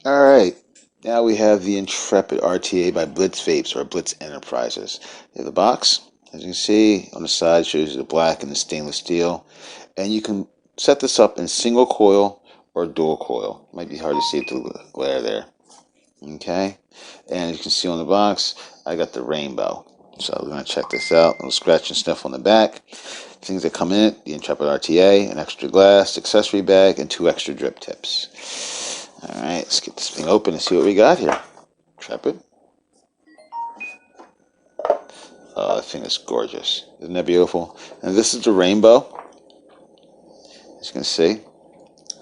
Alright, now we have the Intrepid RTA by Blitz Vapes or Blitz Enterprises. You have the box, as you can see on the side, shows you the black and the stainless steel. And you can set this up in single coil or dual coil. Might be hard to see through the glare there. Okay, and as you can see on the box, I got the rainbow. So we're going to check this out. A little scratch and sniff on the back. Things that come in it, the Intrepid RTA, an extra glass, accessory bag, and 2 extra drip tips. Alright, let's get this thing open and see what we got here. Intrepid. Oh, that thing is gorgeous. Isn't that beautiful? And this is the rainbow, as you can see.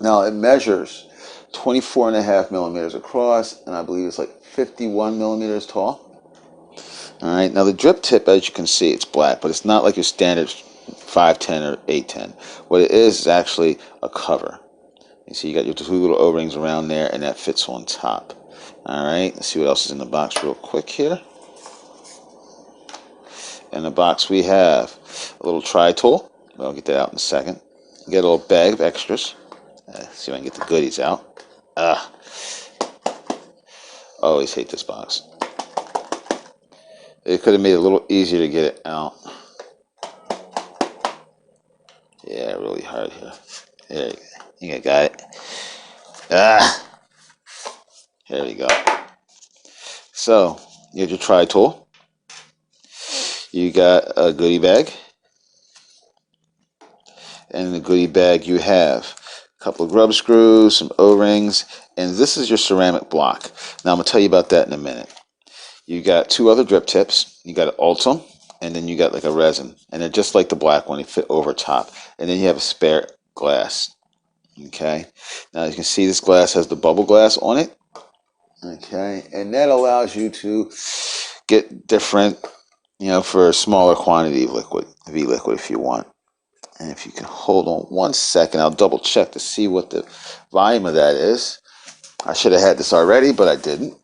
Now it measures 24.5 millimeters across, and I believe it's like 51 millimeters tall. Alright, now the drip tip, as you can see, it's black, but it's not like your standard 510 or 810. What it is actually a cover. You see, you got your 2 little O-rings around there, and that fits on top. Alright, let's see what else is in the box real quick here. In the box we have a little tri-tool. I'll get that out in a second. You get a little bag of extras. See if I can get the goodies out. Always hate this box. It could have made it a little easier to get it out. Yeah, really hard here. There you go. You got it. There we go. So, you have your tri-tool. You got a goodie bag. And in the goodie bag you have a couple of grub screws, some O-rings, and this is your ceramic block. Now I'm going to tell you about that in a minute. You got 2 other drip tips. You got an Ultim, and then you got like a resin. And they're just like the black one, they fit over top. And then you have a spare glass. Okay. Now as you can see, this glass has the bubble glass on it. Okay. And that allows you to get different, for a smaller quantity of liquid, V-liquid if you want. And if you can hold on 1 second, I'll double check to see what the volume of that is. I should have had this already, but I didn't.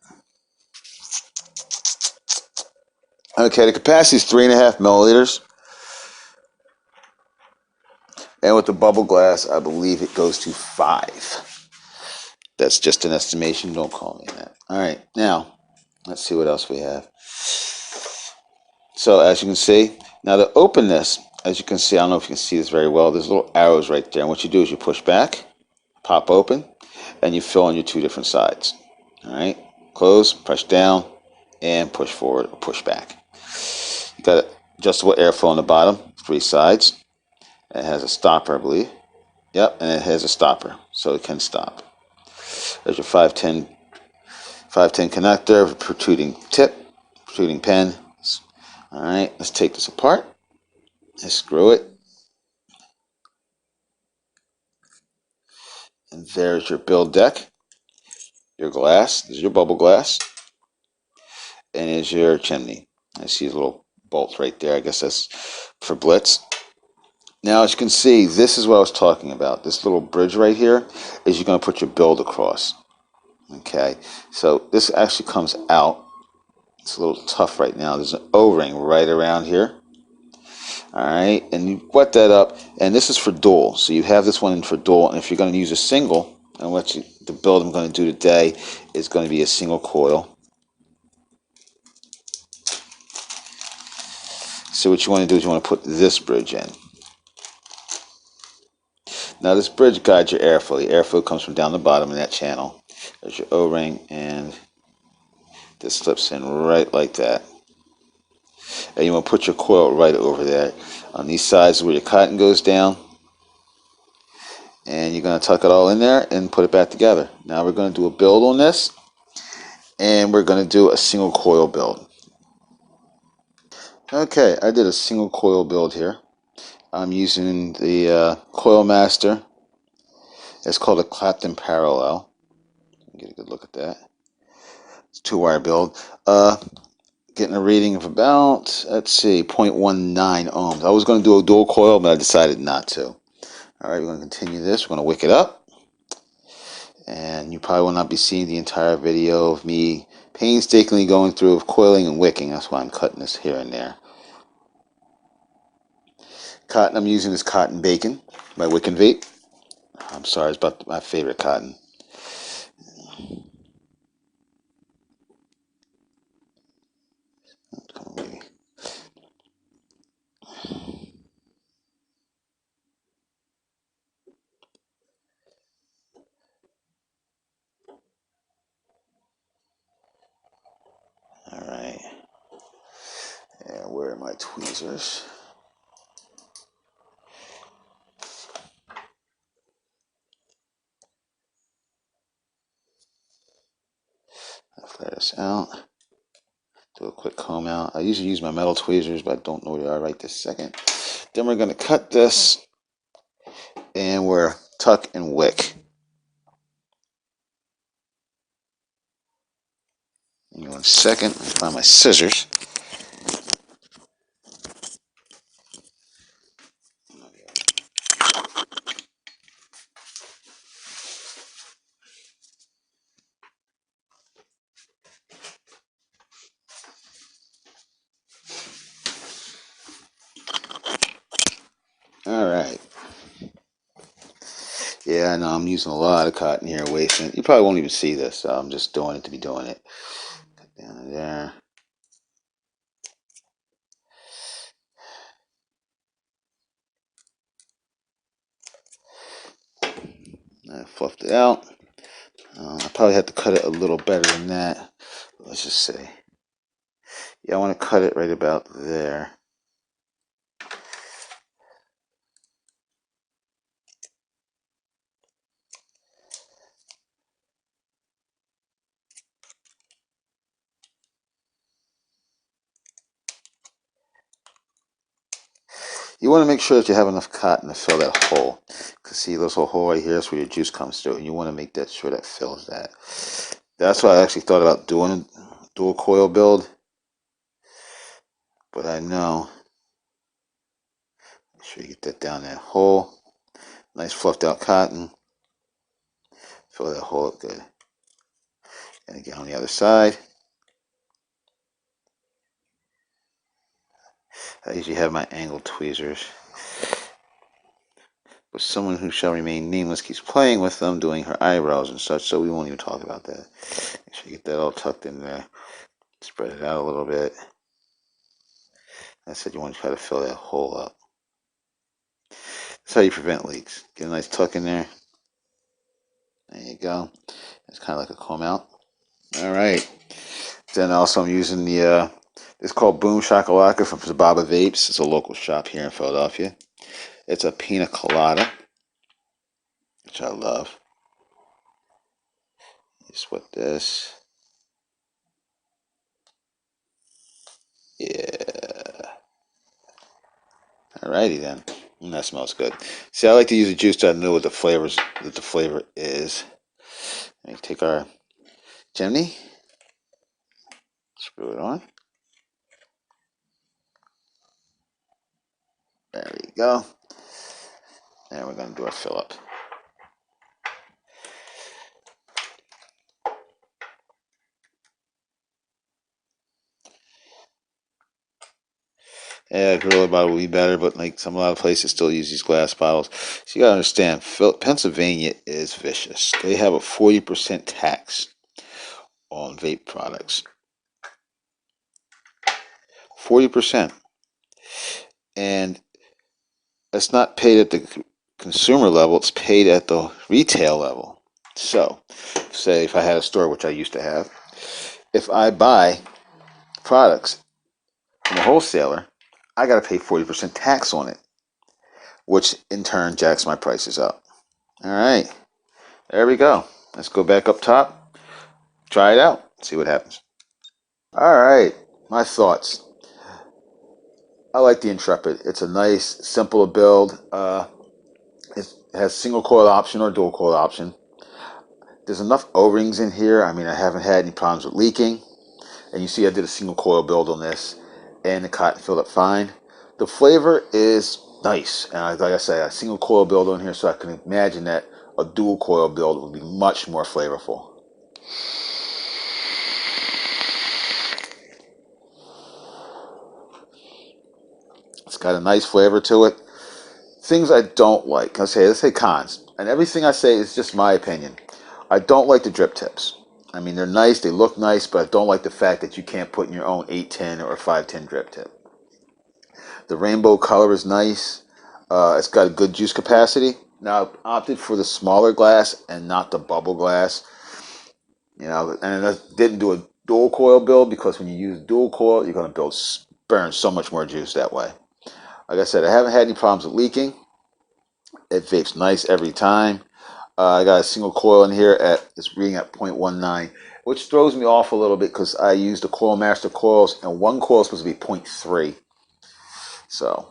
Okay, the capacity is 3.5 milliliters. And with the bubble glass, I believe it goes to 5. That's just an estimation. Don't call me that. All right, now, let's see what else we have. So as you can see, now the openness, as you can see, I don't know if you can see this very well, there's little arrows right there. And what you do is you push back, pop open, and you fill on your 2 different sides. All right, close, press down, and push forward or push back. You got adjustable airflow on the bottom, 3 sides. It has a stopper, I believe. Yep, and it has a stopper, so it can stop. There's your 510 connector, protruding tip, protruding pen. All right, let's take this apart. Let's screw it. And there's your build deck, your glass. This is your bubble glass. And here's your chimney. I see a little bolt right there. I guess that's for Blitz. Now, as you can see, this is what I was talking about. This little bridge right here is you're going to put your build across. Okay, so this actually comes out. It's a little tough right now. There's an O-ring right around here. Alright, and you wet that up, and this is for dual. So you have this one in for dual, and if you're going to use a single, and the build I'm going to do today is going to be a single coil. So what you want to do is you want to put this bridge in. Now this bridge guides your airflow. The airflow comes from down the bottom of that channel. There's your O-ring, and this slips in right like that. And you want to put your coil right over there. On these sides where your cotton goes down. And you're going to tuck it all in there and put it back together. Now we're going to do a build on this. And we're going to do a single coil build. Okay, I did a single coil build here. I'm using the Coil Master. It's called a Clapton Parallel. Get a good look at that. It's a 2-wire build. Getting a reading of about, let's see, 0.19 ohms. I was going to do a dual coil, but I decided not to. Alright, we're going to continue this. We're going to wick it up. And you probably will not be seeing the entire video of me painstakingly going through of coiling and wicking. That's why I'm cutting this here and there. Cotton I'm using is Cotton Bacon by YOCAN Vape. I'm sorry, it's about my favorite cotton. my tweezers. I'll flare this out. Do a quick comb out. I usually use my metal tweezers, but I don't know where they are right this second. Then we're going to cut this, and we're tuck and wick. Give me 1 second. Let me find my scissors. All right. Yeah, I know I'm using a lot of cotton here, wasting it. You probably won't even see this, so I'm just doing it to be doing it. Cut down to there. I fluffed it out. I probably have to cut it a little better than that. Let's just say. Yeah, I want to cut it right about there. You want to make sure that you have enough cotton to fill that hole. Because see, this little hole right here is where your juice comes through. And you want to make that sure that fills that. That's why I actually thought about doing a dual coil build. But I know. Make sure you get that down that hole. Nice fluffed out cotton. Fill that hole up good. And again on the other side. I usually have my angled tweezers. But someone who shall remain nameless keeps playing with them, doing her eyebrows and such, so we won't even talk about that. Make sure you get that all tucked in there. Spread it out a little bit. I said you want to try to fill that hole up. That's how you prevent leaks. Get a nice tuck in there. There you go. It's kind of like a comb out. All right. Then also I'm using the, it's called Boom Shakalaka from Blitz Vapes. It's a local shop here in Philadelphia. It's a pina colada, which I love. Just with this. Yeah. Alrighty then. That smells good. See, I like to use the juice to know what the flavor is. Let me take our chimney, screw it on. There we go. And we're going to do our fill up. Yeah, gorilla bottle will be better, but like a lot of places still use these glass bottles. So you gotta understand, Pennsylvania is vicious. They have a 40% tax on vape products. 40%. And it's not paid at the consumer level, it's paid at the retail level. So, say if I had a store, which I used to have, if I buy products from a wholesaler, I gotta pay 40% tax on it, which in turn jacks my prices up. All right, there we go. Let's go back up top, try it out, see what happens. All right, my thoughts. I like the Intrepid. It's a nice, simple build. It has single coil option or dual coil option. There's enough O-rings in here. I mean, I haven't had any problems with leaking. And you see I did a single coil build on this, and the cotton filled up fine. The flavor is nice, and like I say, a single coil build on here, so I can imagine that a dual coil build would be much more flavorful. It's got a nice flavor to it. Things I don't like, let's say cons, and everything I say is just my opinion. I don't like the drip tips. I mean, they're nice, they look nice, but I don't like the fact that you can't put in your own 810 or 510 drip tip. The rainbow color is nice. It's got a good juice capacity. Now, I opted for the smaller glass and not the bubble glass. You know, and I didn't do a dual coil build because when you use dual coil, you're going to build burns so much more juice that way. Like I said, I haven't had any problems with leaking. It vapes nice every time. I got a single coil in here it's reading at 0.19, which throws me off a little bit because I used the Coil Master coils, and one coil is supposed to be 0.3. So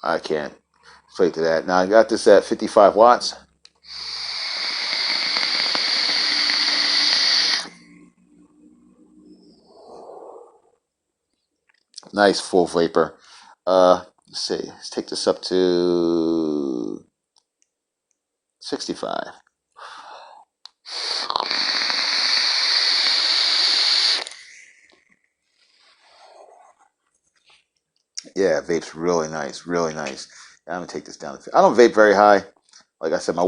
I can't straight to that. Now I got this at 55 watts. Nice full vapor. Let's see. Let's take this up to 65. Yeah, vape's really nice, really nice. I'm gonna take this down. I don't vape very high. Like I said, my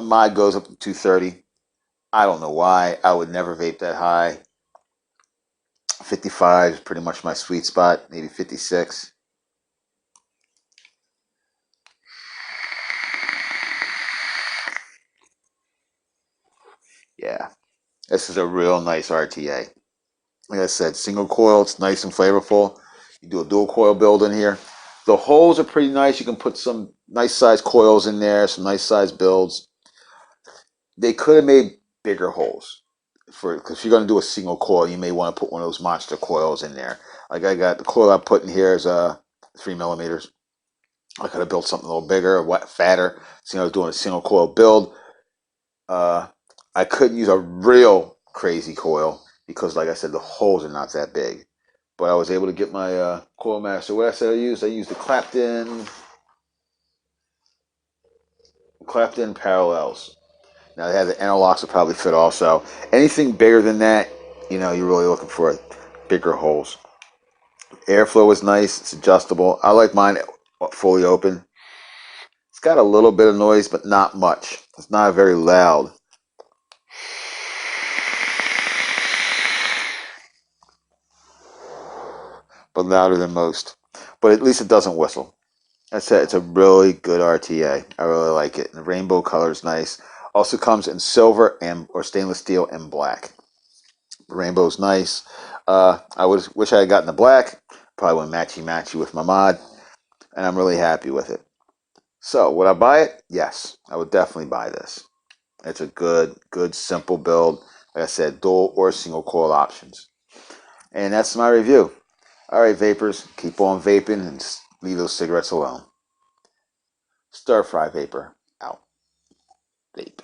mod goes up to 230. I don't know why. I would never vape that high. 55 is pretty much my sweet spot. Maybe 56. Yeah, this is a real nice RTA. Like I said, single coil. It's nice and flavorful. You do a dual coil build in here. The holes are pretty nice. You can put some nice size coils in there, some nice size builds. They could have made bigger holes because if you're going to do a single coil, you may want to put one of those monster coils in there. Like I got the coil I put in here is 3 millimeters. I could have built something a little bigger, fatter. So I was doing a single coil build. I couldn't use a real crazy coil because, like I said, the holes are not that big. But I was able to get my Coil Master. What I said I used the clapped-in parallels. Now they have the interlocks will probably fit also. Anything bigger than that, you're really looking for bigger holes. Airflow is nice. It's adjustable. I like mine fully open. It's got a little bit of noise, but not much. It's not very loud. But louder than most. But at least it doesn't whistle. That's it. It's a really good RTA. I really like it. And the rainbow color is nice. Also comes in silver or stainless steel and black. The rainbow's nice. I wish I had gotten the black. Probably went matchy with my mod. And I'm really happy with it. So, would I buy it? Yes. I would definitely buy this. It's a good, simple build. Like I said, dual or single coil options. And that's my review. All right, vapors, keep on vaping and leave those cigarettes alone. Stirfry Vaper out. Vape.